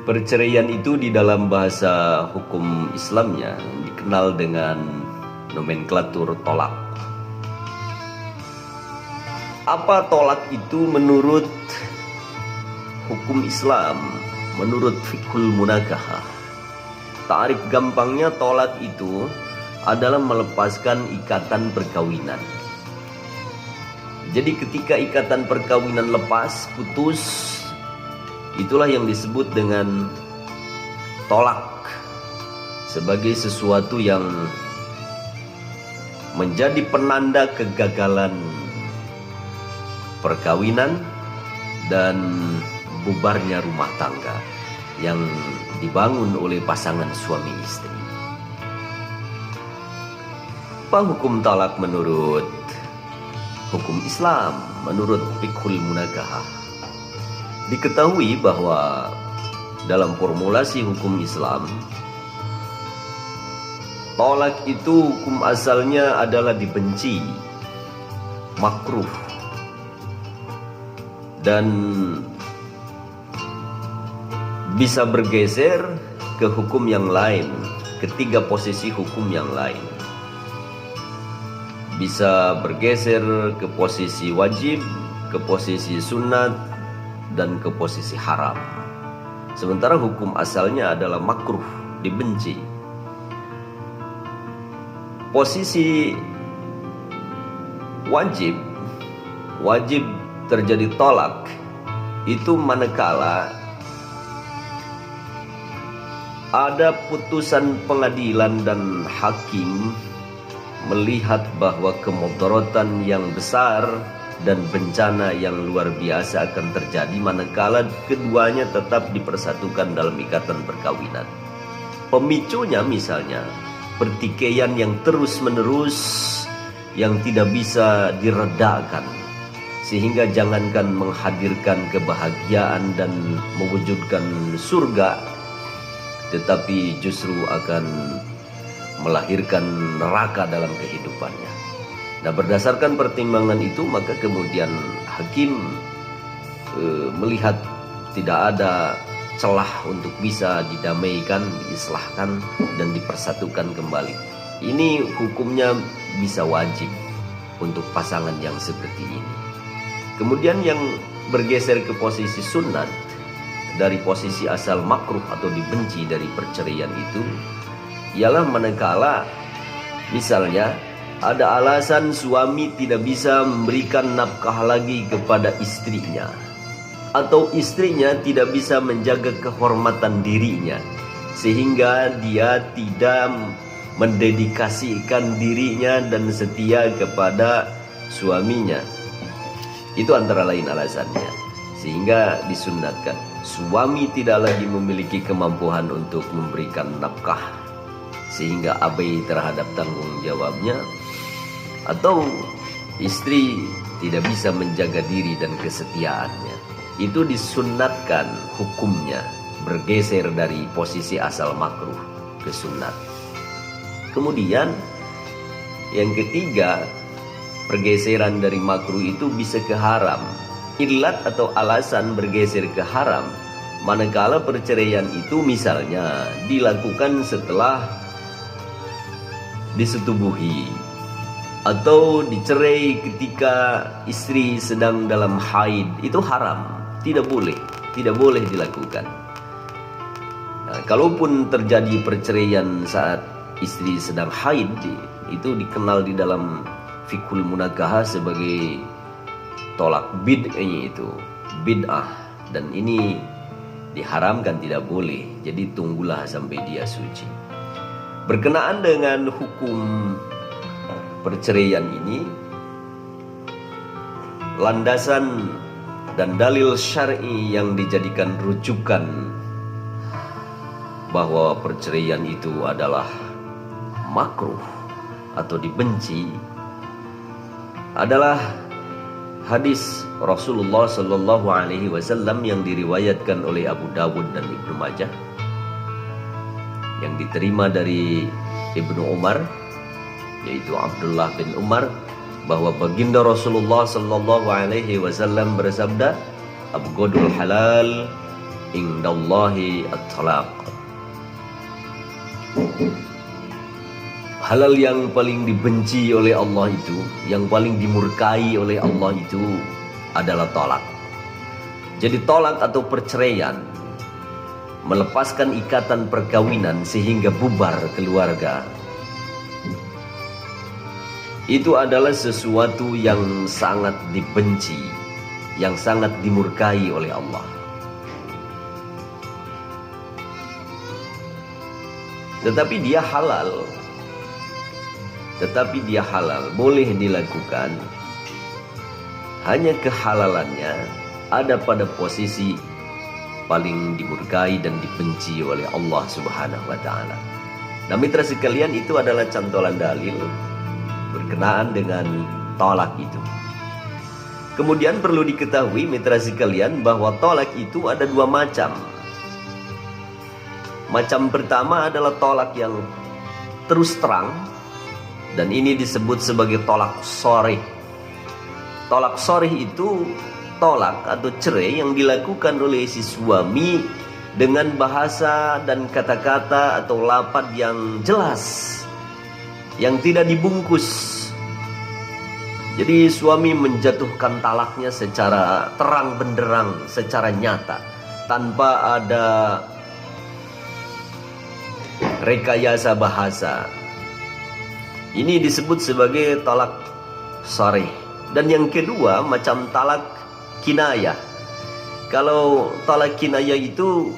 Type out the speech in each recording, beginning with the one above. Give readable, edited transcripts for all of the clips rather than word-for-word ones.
Perceraian itu di dalam bahasa hukum Islamnya dikenal dengan nomenklatur tolak. Apa tolak itu menurut hukum Islam, menurut fiqhul munakahah? Ta'rif gampangnya tolak itu adalah melepaskan ikatan perkawinan. Jadi ketika ikatan perkawinan lepas, putus, itulah yang disebut dengan tolak, sebagai sesuatu yang menjadi penanda kegagalan perkawinan dan bubarnya rumah tangga yang dibangun oleh pasangan suami istri. Apa hukum talak menurut hukum Islam, menurut fiqhul munakahah? Diketahui bahwa dalam formulasi hukum Islam, tolak itu hukum asalnya adalah dibenci, makruh, dan bisa bergeser ke hukum yang lain, ketiga posisi hukum yang lain. Bisa bergeser ke posisi wajib, ke posisi sunat, dan ke posisi haram. Sementara hukum asalnya adalah makruh, dibenci. Posisi wajib terjadi tolak itu manakala ada putusan pengadilan dan hakim melihat bahwa kemudaratan yang besar dan bencana yang luar biasa akan terjadi manakala keduanya tetap dipersatukan dalam ikatan perkawinan. Pemicunya misalnya pertikaian yang terus-menerus yang tidak bisa diredakan, sehingga jangankan menghadirkan kebahagiaan dan mewujudkan surga, tetapi justru akan melahirkan neraka dalam kehidupannya. Nah, berdasarkan pertimbangan itu, maka kemudian hakim melihat tidak ada celah untuk bisa didamaikan, diislahkan, dan dipersatukan kembali. Ini hukumnya bisa wajib untuk pasangan yang seperti ini. Kemudian yang bergeser ke posisi sunat, dari posisi asal makruh atau dibenci dari perceraian itu, ialah manakala misalnya ada alasan suami tidak bisa memberikan nafkah lagi kepada istrinya, atau istrinya tidak bisa menjaga kehormatan dirinya, sehingga dia tidak mendedikasikan dirinya dan setia kepada suaminya. Itu antara lain alasannya, sehingga disunatkan suami tidak lagi memiliki kemampuan untuk memberikan nafkah sehingga abai terhadap tanggung jawabnya, atau istri tidak bisa menjaga diri dan kesetiaannya. Itu disunatkan hukumnya bergeser dari posisi asal makruh ke sunat. Kemudian yang ketiga, pergeseran dari makruh itu bisa ke haram. Ilat atau alasan bergeser ke haram manakala perceraian itu misalnya dilakukan setelah disetubuhi, atau dicerai ketika istri sedang dalam haid. Itu haram, tidak boleh dilakukan. Nah, kalaupun terjadi perceraian saat istri sedang haid, itu dikenal di dalam fiqhul munakahah sebagai tolak bid'ah, dan ini diharamkan, tidak boleh. Jadi tunggulah sampai dia suci. Berkenaan dengan hukum perceraian ini, landasan dan dalil syar'i yang dijadikan rujukan bahwa perceraian itu adalah makruh atau dibenci adalah hadis Rasulullah Sallallahu Alaihi Wasallam yang diriwayatkan oleh Abu Dawud dan Ibnu Majah, yang diterima dari Ibnu Umar, yaitu Abdullah bin Umar, bahwa baginda Rasulullah Sallallahu Alaihi Wasallam bersabda, "Abghadul halal indallahi at-talaq. Halal yang paling dibenci oleh Allah itu, yang paling dimurkai oleh Allah itu adalah tolak. Jadi tolak atau perceraian, melepaskan ikatan perkawinan sehingga bubar keluarga, itu adalah sesuatu yang sangat dibenci, yang sangat dimurkai oleh Allah. Tetapi dia halal. Boleh dilakukan. Hanya kehalalannya ada pada posisi paling dimurkai dan dibenci oleh Allah Subhanahu wa taala. Nah, mitra sekalian, itu adalah cantolan dalil berkenaan dengan tolak itu. Kemudian perlu diketahui mitra sekalian bahwa tolak itu ada dua macam. Macam pertama adalah tolak yang terus terang, dan ini disebut sebagai tolak sharih. Tolak sharih itu tolak atau cerai yang dilakukan oleh si suami dengan bahasa dan kata-kata atau lafaz yang jelas, yang tidak dibungkus. Jadi suami menjatuhkan talaknya secara terang benderang, secara nyata, tanpa ada rekayasa bahasa. Ini disebut sebagai talak sharih. Dan yang kedua, macam talak kinayah. Kalau talak kinayah itu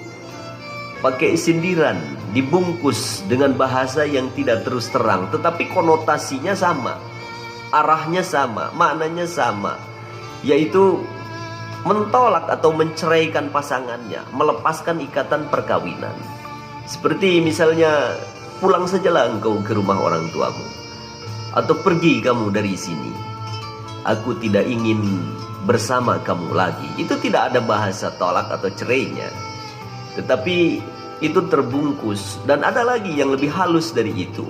pakai sindiran, dibungkus dengan bahasa yang tidak terus terang, tetapi konotasinya sama, arahnya sama, maknanya sama, yaitu mentolak atau menceraikan pasangannya, melepaskan ikatan perkawinan. Seperti misalnya, pulang sajalah engkau ke rumah orang tuamu, atau pergi kamu dari sini, aku tidak ingin bersama kamu lagi. Itu tidak ada bahasa tolak atau cerainya, tetapi itu terbungkus. Dan ada lagi yang lebih halus dari itu.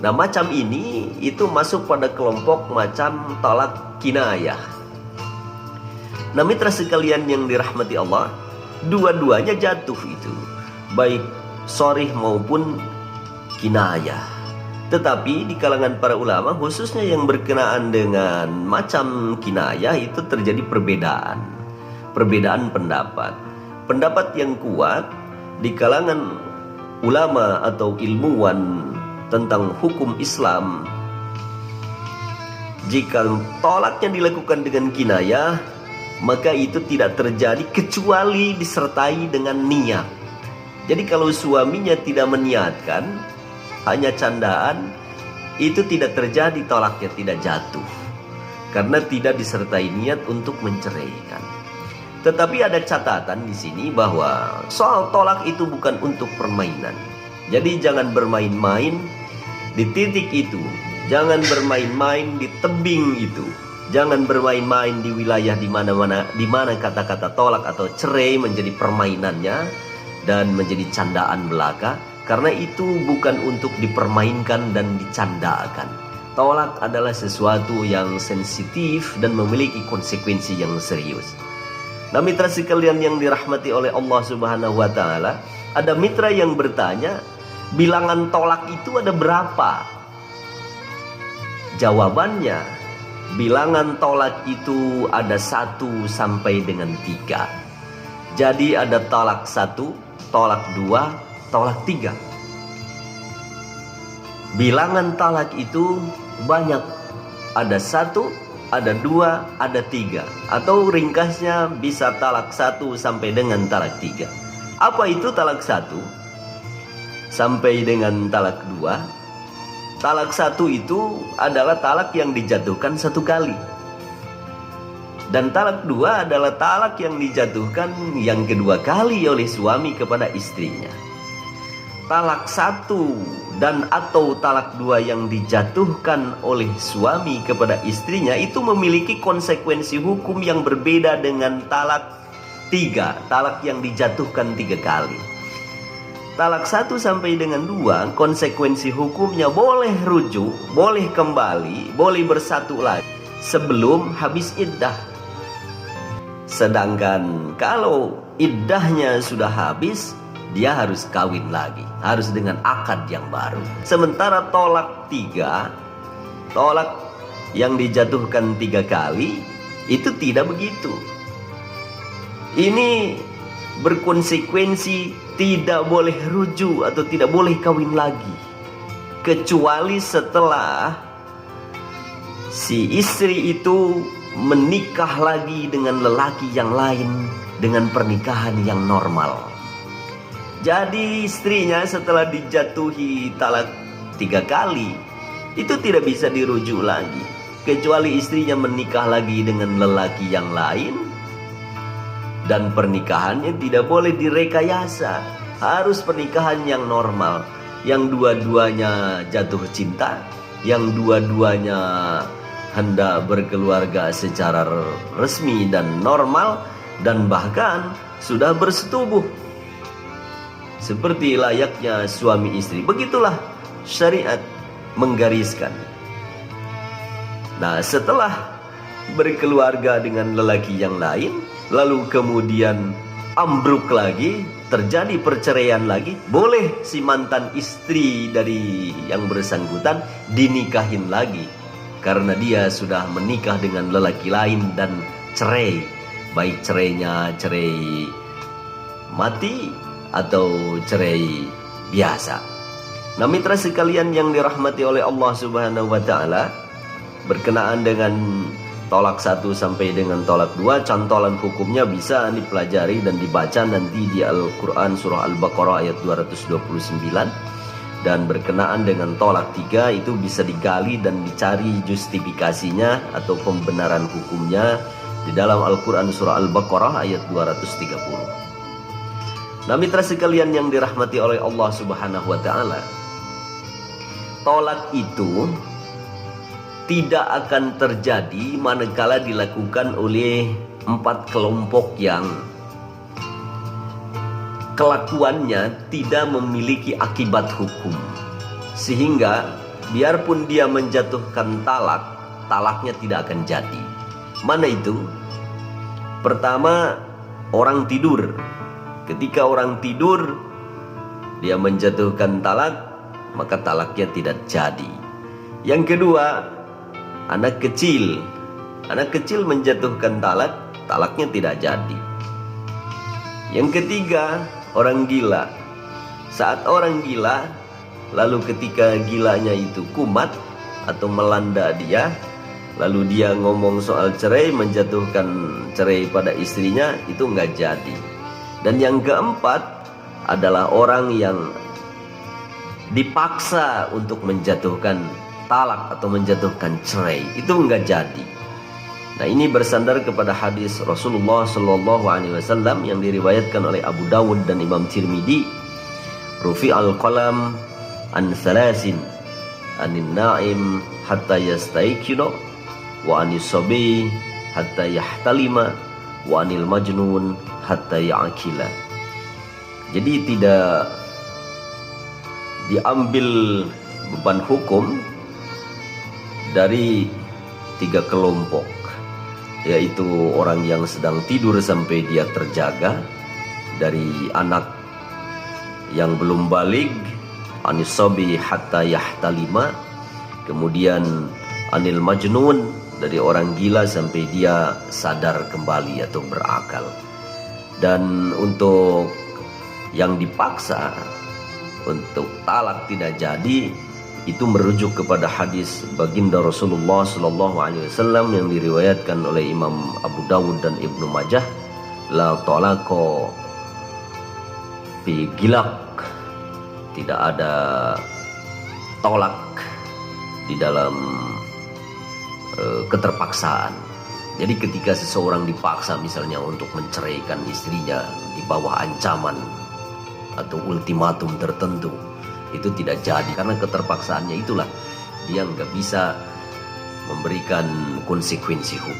Nah, macam ini itu masuk pada kelompok macam tolak kinayah. Nah, mitra sekalian yang dirahmati Allah, dua-duanya jatuh itu, baik sharih maupun kinayah. Tetapi di kalangan para ulama, khususnya yang berkenaan dengan macam kinayah, itu terjadi perbedaan pendapat. Pendapat yang kuat di kalangan ulama atau ilmuwan tentang hukum Islam, jika tolaknya dilakukan dengan kinayah, maka itu tidak terjadi kecuali disertai dengan niat. Jadi kalau suaminya tidak meniatkan, hanya candaan, itu tidak terjadi, tolaknya tidak jatuh, karena tidak disertai niat untuk menceraikan. Tetapi ada catatan di sini bahwa soal tolak itu bukan untuk permainan. Jadi jangan bermain-main di titik itu, jangan bermain-main di tebing itu, jangan bermain-main di wilayah di mana kata-kata tolak atau cerai menjadi permainannya dan menjadi candaan belaka. Karena itu bukan untuk dipermainkan dan dicandakan. Tolak adalah sesuatu yang sensitif dan memiliki konsekuensi yang serius. Nah, mitra sekalian yang dirahmati oleh Allah Subhanahu wa taala, ada mitra yang bertanya, bilangan tolak itu ada berapa? Jawabannya, bilangan tolak itu ada 1 sampai dengan 3. Jadi ada tolak 1, tolak 2, tolak 3. Bilangan talak itu banyak. Ada 1, ada 2, ada 3. Atau ringkasnya bisa talak 1 sampai dengan talak 3. Apa itu talak 1 sampai dengan talak 2? Talak 1 itu adalah talak yang dijatuhkan 1 kali. Dan talak 2 adalah talak yang dijatuhkan yang kedua kali oleh suami kepada istrinya. Talak 1 dan atau talak 2 yang dijatuhkan oleh suami kepada istrinya itu memiliki konsekuensi hukum yang berbeda dengan talak 3, talak yang dijatuhkan 3 kali. Talak 1 sampai dengan 2, konsekuensi hukumnya boleh rujuk, boleh kembali, boleh bersatu lagi sebelum habis iddah. Sedangkan kalau iddahnya sudah habis, dia harus kawin lagi, harus dengan akad yang baru. Sementara tolak 3, tolak yang dijatuhkan 3 kali, itu tidak begitu. Ini berkonsekuensi tidak boleh rujuk atau tidak boleh kawin lagi, kecuali setelah si istri itu menikah lagi dengan lelaki yang lain dengan pernikahan yang normal. Jadi istrinya setelah dijatuhi talak 3 kali, itu tidak bisa dirujuk lagi, kecuali istrinya menikah lagi dengan lelaki yang lain. Dan pernikahannya tidak boleh direkayasa, harus pernikahan yang normal, yang dua-duanya jatuh cinta, yang dua-duanya hendak berkeluarga secara resmi dan normal, dan bahkan sudah bersetubuh seperti layaknya suami istri. Begitulah syariat menggariskan. Nah, setelah berkeluarga dengan lelaki yang lain, lalu kemudian ambruk lagi, terjadi perceraian lagi, boleh si mantan istri dari yang bersangkutan dinikahin lagi, karena dia sudah menikah dengan lelaki lain dan cerai, baik cerainya cerai mati atau cerai biasa. Nah, mitra sekalian yang dirahmati oleh Allah Subhanahu wa taala, berkenaan dengan tolak 1 sampai dengan tolak 2, cantolan hukumnya bisa dipelajari dan dibaca nanti di Al-Quran surah Al-Baqarah ayat 229. Dan berkenaan dengan tolak 3 itu bisa digali dan dicari justifikasinya atau pembenaran hukumnya di dalam Al-Quran surah Al-Baqarah ayat 230. Nah, mitra sekalian yang dirahmati oleh Allah Subhanahu wa taala, tolak itu tidak akan terjadi manakala dilakukan oleh 4 kelompok yang kelakuannya tidak memiliki akibat hukum, sehingga biarpun dia menjatuhkan talak, talaknya tidak akan jadi. Mana itu? Pertama, orang tidur. Ketika orang tidur dia menjatuhkan talak, maka talaknya tidak jadi. Yang kedua, anak kecil. Anak kecil menjatuhkan talak, talaknya tidak jadi. Yang ketiga, orang gila. Saat orang gila, lalu ketika gilanya itu kumat atau melanda dia, lalu dia ngomong soal cerai, menjatuhkan cerai pada istrinya, itu nggak jadi. Dan yang keempat adalah orang yang dipaksa untuk menjatuhkan talak atau menjatuhkan cerai, itu enggak jadi. Nah, ini bersandar kepada hadis Rasulullah Shallallahu Alaihi Wasallam yang diriwayatkan oleh Abu Dawud dan Imam Tirmidzi. Rufi al-qalam an thalasin, anin naim hatta yastaikino, wa anis sabi hatta yahtalima, wa anil majnun hatta ya'akila. Jadi tidak diambil beban hukum dari 3 kelompok, yaitu orang yang sedang tidur sampai dia terjaga, dari anak yang belum balig, anisabi hatta yahtalima, kemudian anil majnun, dari orang gila sampai dia sadar kembali atau berakal. Dan untuk yang dipaksa untuk talak tidak jadi, itu merujuk kepada hadis baginda Rasulullah Sallallahu Alaihi Wasallam yang diriwayatkan oleh Imam Abu Dawud dan Ibnu Majah, la talaqo fi gilak, tidak ada tolak di dalam keterpaksaan. Jadi ketika seseorang dipaksa misalnya untuk menceraikan istrinya di bawah ancaman atau ultimatum tertentu, itu tidak jadi, karena keterpaksaannya itulah dia nggak bisa memberikan konsekuensi hukum.